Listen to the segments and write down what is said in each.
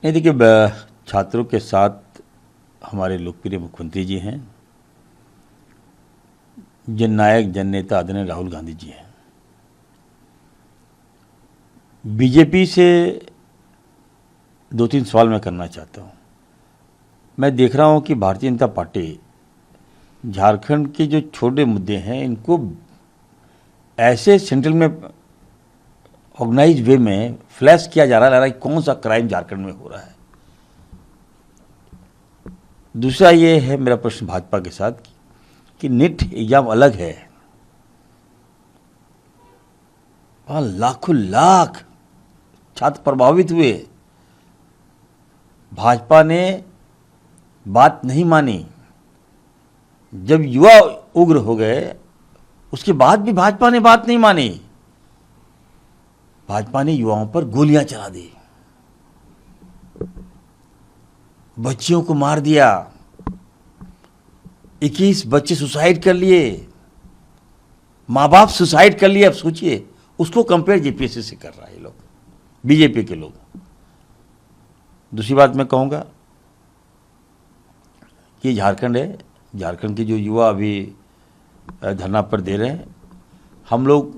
नहीं देखिए, छात्रों के साथ हमारे लोकप्रिय मुख्यमंत्री जी हैं, जननायक जननेता आदरणीय राहुल गांधी जी हैं। बीजेपी से 2-3 सवाल मैं करना चाहता हूं। मैं देख रहा हूं कि भारतीय जनता पार्टी झारखंड के जो छोटे मुद्दे हैं इनको ऐसे सेंट्रल में ऑर्गेनाइज वे में फ्लैश किया जा रहा है कि कौन सा क्राइम झारखंड में हो रहा है। दूसरा ये है मेरा प्रश्न भाजपा के साथ कि नीट एग्जाम अलग है, वहां लाखों लाख छात्र प्रभावित हुए, भाजपा ने बात नहीं मानी। जब युवा उग्र हो गए उसके बाद भी भाजपा ने बात नहीं मानी। भाजपा ने युवाओं पर गोलियां चला दी, बच्चियों को मार दिया, 21 बच्चे सुसाइड कर लिए, माँ बाप सुसाइड कर लिए। अब सोचिए, उसको कंपेयर जेपीएससी से कर रहा है ये लोग, बीजेपी के लोग। दूसरी बात मैं कहूँगा कि झारखंड है, झारखंड के जो युवा अभी धरना पर दे रहे हैं, हम लोग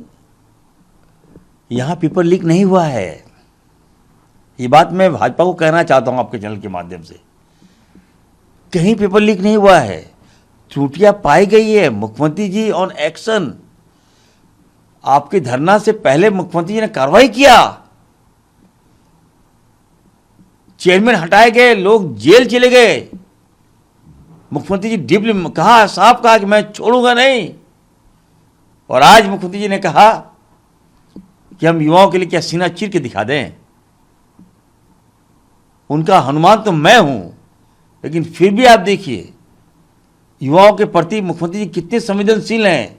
यहाँ पेपर लीक नहीं हुआ है। ये बात मैं भाजपा को कहना चाहता हूँ आपके चैनल के माध्यम से, कहीं पेपर लीक नहीं हुआ है। त्रुटियां पाई गई है, मुख्यमंत्री जी ऑन एक्शन। आपके धरना से पहले मुख्यमंत्री जी ने कार्रवाई किया, चेयरमैन हटाए गए, लोग जेल चले गए। मुख्यमंत्री जी डीपली कहा, साफ कहा कि मैं छोड़ूंगा नहीं। और आज मुख्यमंत्री जी ने कहा कि हम युवाओं के लिए क्या सीना चीर के दिखा दें। उनका हनुमान तो मैं हूं, लेकिन फिर भी आप देखिए युवाओं के प्रति मुख्यमंत्री जी कितने संवेदनशील हैं।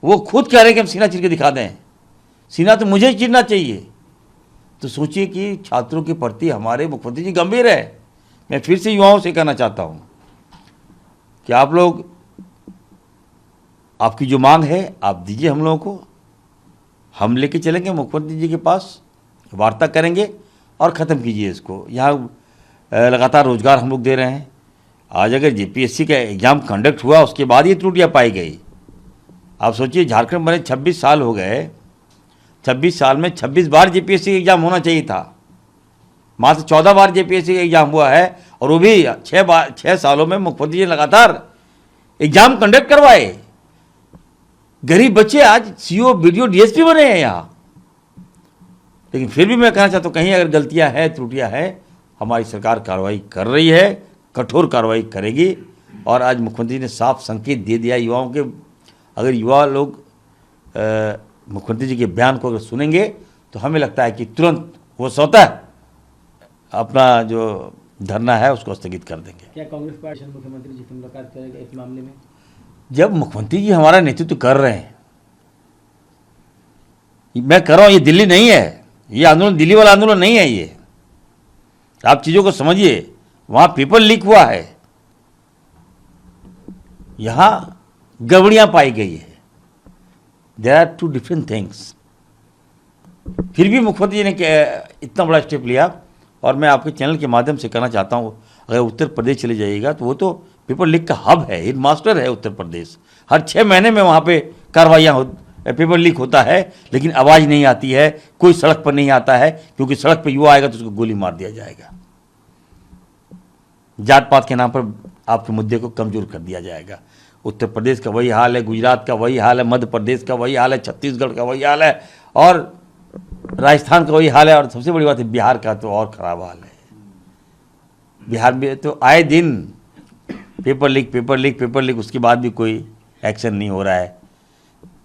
वो खुद कह रहे हैं कि हम सीना चीर के दिखा दें। सीना तो मुझे ही चीरना चाहिए। तो सोचिए कि छात्रों के प्रति हमारे मुख्यमंत्री जी गंभीर है। मैं फिर से युवाओं से कहना चाहता हूं कि आप लोग, आपकी जो मांग है आप दीजिए हम लोगों को, हम लेके चलेंगे मुख्यमंत्री जी के पास, वार्ता करेंगे और ख़त्म कीजिए इसको। यहाँ लगातार रोजगार हम लोग दे रहे हैं। आज अगर जेपीएससी का एग्ज़ाम कंडक्ट हुआ उसके बाद ये त्रुटियाँ पाई गई, आप सोचिए झारखंड बने 26 साल हो गए, 26 साल में 26 बार जेपीएससी का एग्ज़ाम होना चाहिए था। मात्र 14 बार जेपीएससी का एग्ज़ाम हुआ है, और वो भी 6 सालों में मुख्यमंत्री जी लगातार एग्ज़ाम कंडक्ट करवाए। गरीब बच्चे आज सीओ, बीडीओ, डीएसपी बने हैं यहाँ। लेकिन फिर भी मैं कहना चाहता हूँ, कहीं अगर गलतियाँ हैं, त्रुटियाँ हैं, हमारी सरकार कार्रवाई कर रही है, कठोर कार्रवाई करेगी। और आज मुख्यमंत्री ने साफ संकेत दे दिया युवाओं के। अगर युवा लोग मुख्यमंत्री जी के बयान को अगर सुनेंगे तो हमें लगता है कि तुरंत वो स्वतः अपना जो धरना है उसको स्थगित कर देंगे। क्या कांग्रेस पार्टी मुख्यमंत्री जी से मुलाकात करेगी इस मामले में? जब मुख्यमंत्री जी हमारा नेतृत्व कर रहे हैं, मैं कर रहा हूं, ये दिल्ली नहीं है, ये आंदोलन दिल्ली वाला आंदोलन नहीं है। ये आप चीजों को समझिए, वहां पेपर लीक हुआ है, यहां गड़बड़ियां पाई गई है। There are 2 different things. फिर भी मुख्यमंत्री जी ने इतना बड़ा स्टेप लिया। और मैं आपके चैनल के माध्यम से कहना चाहता हूं, अगर उत्तर प्रदेश चले जाइएगा तो वो तो पेपर लीक का हब है, हेड मास्टर है उत्तर प्रदेश। हर 6 महीने में वहाँ पे कार्रवाइयाँ पेपर लीक होता है, लेकिन आवाज़ नहीं आती है, कोई सड़क पर नहीं आता है, क्योंकि सड़क पर युवा आएगा तो उसको गोली मार दिया जाएगा। जात पात के नाम पर आपके मुद्दे को कमजोर कर दिया जाएगा। उत्तर प्रदेश का वही हाल है, गुजरात का वही हाल है, मध्य प्रदेश का वही हाल है, छत्तीसगढ़ का वही हाल है, और राजस्थान का वही हाल है। और सबसे बड़ी बात है, बिहार का तो और ख़राब हाल है। बिहार में तो आए दिन पेपर लीक, उसके बाद भी कोई एक्शन नहीं हो रहा है।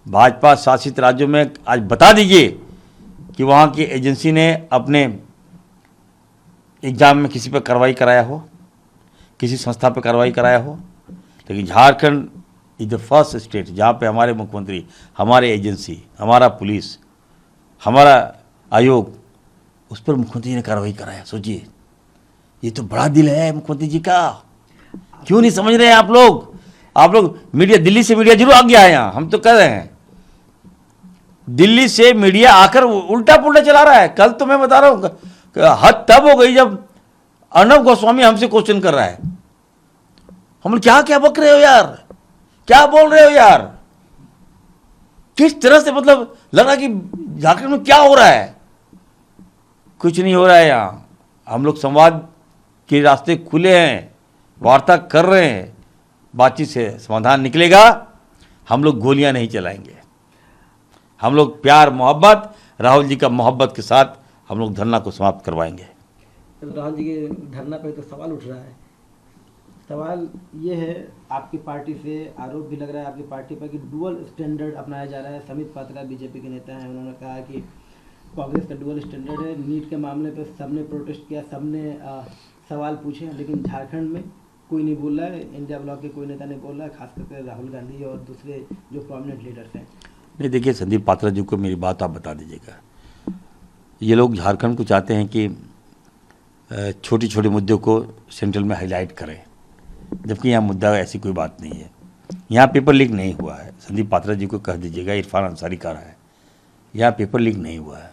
भाजपा शासित राज्यों में आज बता दीजिए कि वहाँ की एजेंसी ने अपने एग्ज़ाम में किसी पर कार्रवाई कराया हो, किसी संस्था पर कार्रवाई कराया हो। लेकिन Jharkhand is the first state जहाँ पे हमारे मुख्यमंत्री, हमारे एजेंसी, हमारा पुलिस, हमारा आयोग, उस पर मुख्यमंत्री ने कार्रवाई कराया। सोचिए, ये तो बड़ा दिल है मुख्यमंत्री जी का। क्यों नहीं समझ रहे हैं आप लोग? मीडिया, दिल्ली से मीडिया जरूर आ गया है यहाँ, हम तो कह रहे हैं। दिल्ली से मीडिया आकर उल्टा पुल्टा चला रहा है। कल तो मैं बता रहा हूँ, हद तब हो गई जब अर्णब गोस्वामी हमसे क्वेश्चन कर रहा है। हम क्या क्या बक रहे हो यार, क्या बोल रहे हो यार, किस तरह से मतलब लगा कि झारखंड में क्या हो रहा है। कुछ नहीं हो रहा है यहाँ। हम लोग संवाद के रास्ते खुले हैं, वार्ता कर रहे हैं, बातचीत से समाधान निकलेगा। हम लोग गोलियां नहीं चलाएंगे, हम लोग प्यार मोहब्बत, राहुल जी का मोहब्बत के साथ हम लोग धरना को समाप्त करवाएंगे। राहुल जी के धरना पे तो सवाल उठ रहा है। सवाल ये है, आपकी पार्टी से आरोप भी लग रहा है आपकी पार्टी पर कि डुअल स्टैंडर्ड अपनाया जा रहा है। समित पात्रा बीजेपी के नेता हैं, उन्होंने कहा कि कांग्रेस का डुअल स्टैंडर्ड है। नीट के मामले पर सबने प्रोटेस्ट किया, सबने सवाल पूछे, लेकिन झारखंड में कोई नहीं बोल रहा है। इंडिया ब्लॉक के कोई नेता नहीं बोल रहा है, खास करके राहुल गांधी और दूसरे जो प्रोमिनेंट लीडर्स हैं। नहीं, देखिए संदीप पात्रा जी को मेरी बात आप बता दीजिएगा। ये लोग झारखंड को चाहते हैं कि छोटे छोटे मुद्दों को सेंट्रल में हाईलाइट करें, जबकि यहाँ मुद्दा ऐसी कोई बात नहीं है। यहाँ पेपर लीक नहीं हुआ है। संदीप पात्रा जी को कह दीजिएगा, इरफान अंसारी का रहा है, यहाँ पेपर लीक नहीं हुआ है।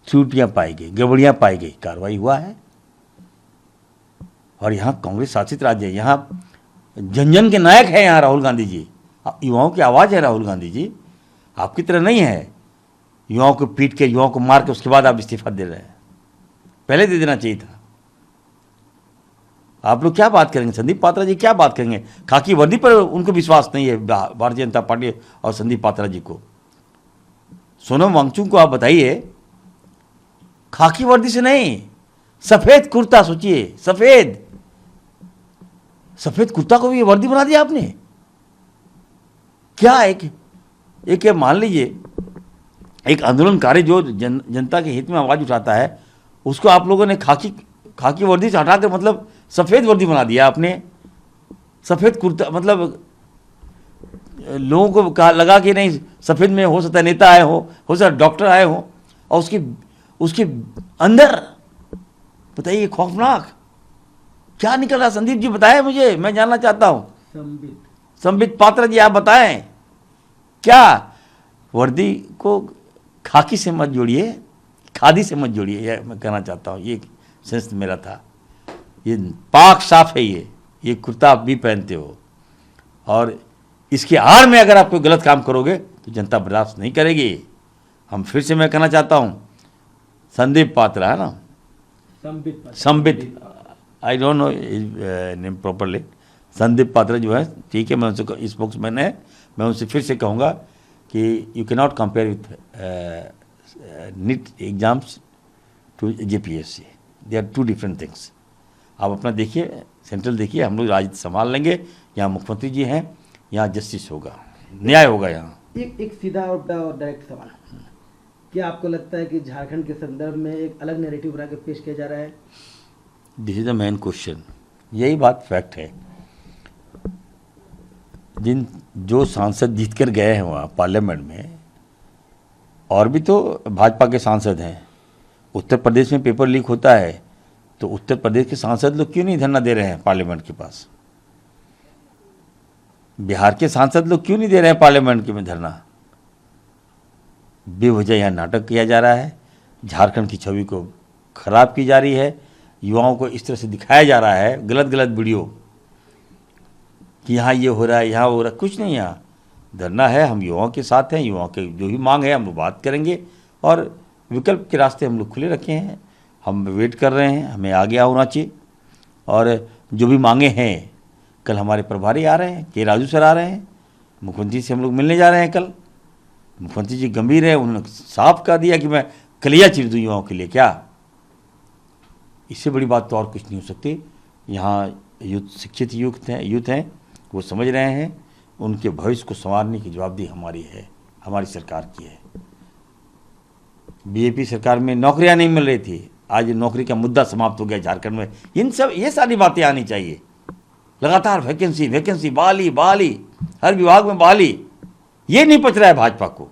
त्रुटियाँ पाई गई, गड़बड़ियाँ पाई गई, कार्रवाई हुआ है। और यहाँ कांग्रेस शासित राज्य है, यहाँ जन जन के नायक है यहाँ राहुल गांधी जी। युवाओं की आवाज़ है राहुल गांधी जी, आपकी तरह नहीं है युवाओं को पीट के, युवाओं को मार के उसके बाद आप इस्तीफा दे रहे हैं। पहले दे देना चाहिए था। आप लोग क्या बात करेंगे, संदीप पात्रा जी क्या बात करेंगे। खाकी वर्दी पर उनको विश्वास नहीं है भारतीय जनता पार्टी और संदीप पात्रा जी को। सोनम वांगचुक को आप बताइए, खाकी वर्दी से नहीं, सफेद कुर्ता, सोचिए सफेद कुर्ता को भी वर्दी बना दिया आपने। क्या एक मान लीजिए एक आंदोलनकारी जो जनता के हित में आवाज उठाता है, उसको आप लोगों ने खाकी वर्दी से हटा कर मतलब सफेद वर्दी बना दिया आपने। सफेद कुर्ता मतलब लोगों को लगा कि नहीं, सफेद में हो सकता है नेता आए हो सकता है डॉक्टर आए हो, और उसके अंदर बताइए खौफनाक क्या निकल रहा। संदीप जी बताएं मुझे, मैं जानना चाहता हूं। संबित पात्रा जी आप बताएं, क्या वर्दी को खाकी से मत जोड़िए, खादी से मत जोड़िए, यह मैं कहना चाहता हूँ। ये सेंस मेरा था। ये पाक साफ है, ये कुर्ता आप भी पहनते हो, और इसके आड़ में अगर आप कोई गलत काम करोगे तो जनता बर्दाश्त नहीं करेगी। हम फिर से मैं कहना चाहता हूँ, संदीप पात्रा है ना, Sambit, I don't know name properly, Sandeep Patra जो है, ठीक है, मैं उनसे स्पोक्समैन है, मैं उनसे फिर से कहूँगा कि you can not compare with NEET exams to JPSC, they are two different things. आप अपना देखिए, सेंट्रल देखिए, हम लोग राजनीति संभाल लेंगे। यहाँ मुख्यमंत्री जी हैं, यहाँ जस्टिस होगा, न्याय होगा। यहाँ एक सीधा और डायरेक्ट सवाल, क्या आपको लगता है कि झारखंड के संदर्भ में एक अलग नैरेटिव बना के पेश किया जा रहा है? This is the main question. यही बात फैक्ट है। जो सांसद जीत कर गए हैं वहाँ पार्लियामेंट में, और भी तो भाजपा के सांसद हैं। उत्तर प्रदेश में पेपर लीक होता है तो उत्तर प्रदेश के सांसद लोग क्यों नहीं धरना दे रहे हैं पार्लियामेंट के पास? बिहार के सांसद लोग क्यों नहीं दे रहे हैं पार्लियामेंट के में धरना? बेवजह यहाँ नाटक किया जा रहा है, झारखंड की छवि को खराब की जा रही है, युवाओं को इस तरह से दिखाया जा रहा है गलत वीडियो कि यहाँ ये हो रहा है, यहाँ हो रहा है। कुछ नहीं, यहाँ धरना है, हम युवाओं के साथ हैं, युवाओं के जो भी मांग है हम वो बात करेंगे, और विकल्प के रास्ते हम लोग खुले रखे हैं। हम वेट कर रहे हैं, हमें आगे होना चाहिए। और जो भी मांगे हैं, कल हमारे प्रभारी आ रहे हैं, के राजू सर आ रहे हैं, मुख्यमंत्री से हम लोग मिलने जा रहे हैं कल। मुख्यमंत्री जी गंभीर है, उन्होंने साफ कह दिया कि मैं कलिया चीर दूँ युवाओं के लिए। क्या इससे बड़ी बात तो और कुछ नहीं हो सकती। यहाँ शिक्षित यूथ हैं, वो समझ रहे हैं, उनके भविष्य को संवारने की जवाबदेही हमारी है, हमारी सरकार की है। बीजेपी सरकार में नौकरियां नहीं मिल रही थी, आज नौकरी का मुद्दा समाप्त हो गया झारखंड में। ये सारी बातें आनी चाहिए। लगातार वैकेंसी, बहाली, हर विभाग में बहाली, ये नहीं पच रहा है भाजपा को।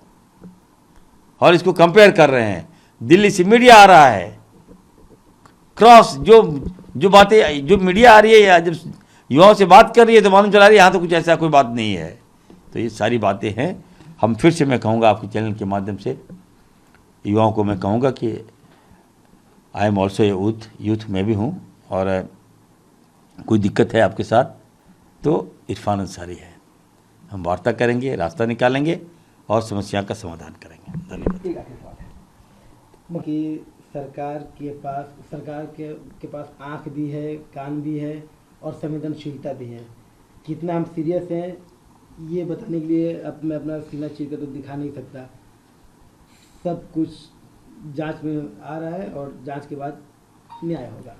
और इसको कंपेयर कर रहे हैं, दिल्ली से मीडिया आ रहा है, क्रॉस जो बातें जो मीडिया आ रही है, या जब युवाओं से बात कर रही है तो मालूम चला रही है यहाँ तो कुछ ऐसा कोई बात नहीं है। तो ये सारी बातें हैं। हम फिर से मैं कहूँगा आपके चैनल के माध्यम से युवाओं को मैं कहूँगा कि आई एम ऑल्सो यूथ मैं भी हूँ, और कोई दिक्कत है आपके साथ तो इरफान अंसारी है, हम वार्ता करेंगे, रास्ता निकालेंगे और समस्या का समाधान करेंगे। धन्यवाद। एक आखिरी सवाल है कि सरकार के पास आँख भी है, कान भी है और संवेदनशीलता भी है। कितना हम सीरियस हैं ये बताने के लिए अब मैं अपना सीना चीर कर तो दिखा नहीं सकता। सब कुछ जांच में आ रहा है और जांच के बाद न्याय होगा।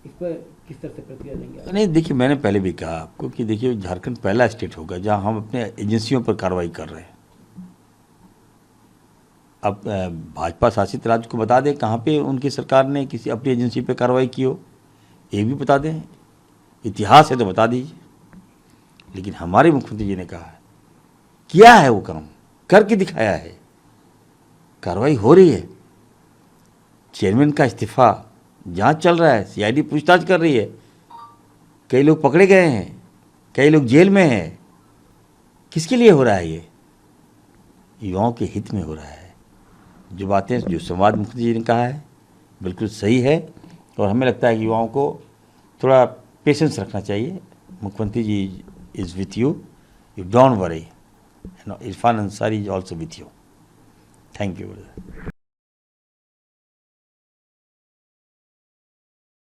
इस पर किस तरह से प्रतिक्रिया देंगे आप? नहीं, देखिए, मैंने पहले भी कहा आपको कि देखिए, झारखंड पहला स्टेट होगा जहां हम अपने एजेंसियों पर कार्रवाई कर रहे हैं। अब भाजपा शासित राज्य को बता दें कहाँ पे उनकी सरकार ने किसी अपनी एजेंसी पे कार्रवाई की हो, ये भी बता दें। इतिहास है तो बता दीजिए। लेकिन हमारे मुख्यमंत्री जी ने कहा है, किया है वो काम, करके दिखाया है, कार्रवाई हो रही है। चेयरमैन का इस्तीफा, जांच चल रहा है, सीआईडी पूछताछ कर रही है, कई लोग पकड़े गए हैं, कई लोग जेल में हैं। किसके लिए हो रहा है ये? युवाओं के हित में हो रहा है। जो बातें, जो संवाद मुख्यमंत्री जी ने कहा है बिल्कुल सही है, और हमें लगता है कि युवाओं को थोड़ा पेशेंस रखना चाहिए। मुख्यमंत्री ji is with you, you don't worry, Irfan Ansari is also with you. Thank you.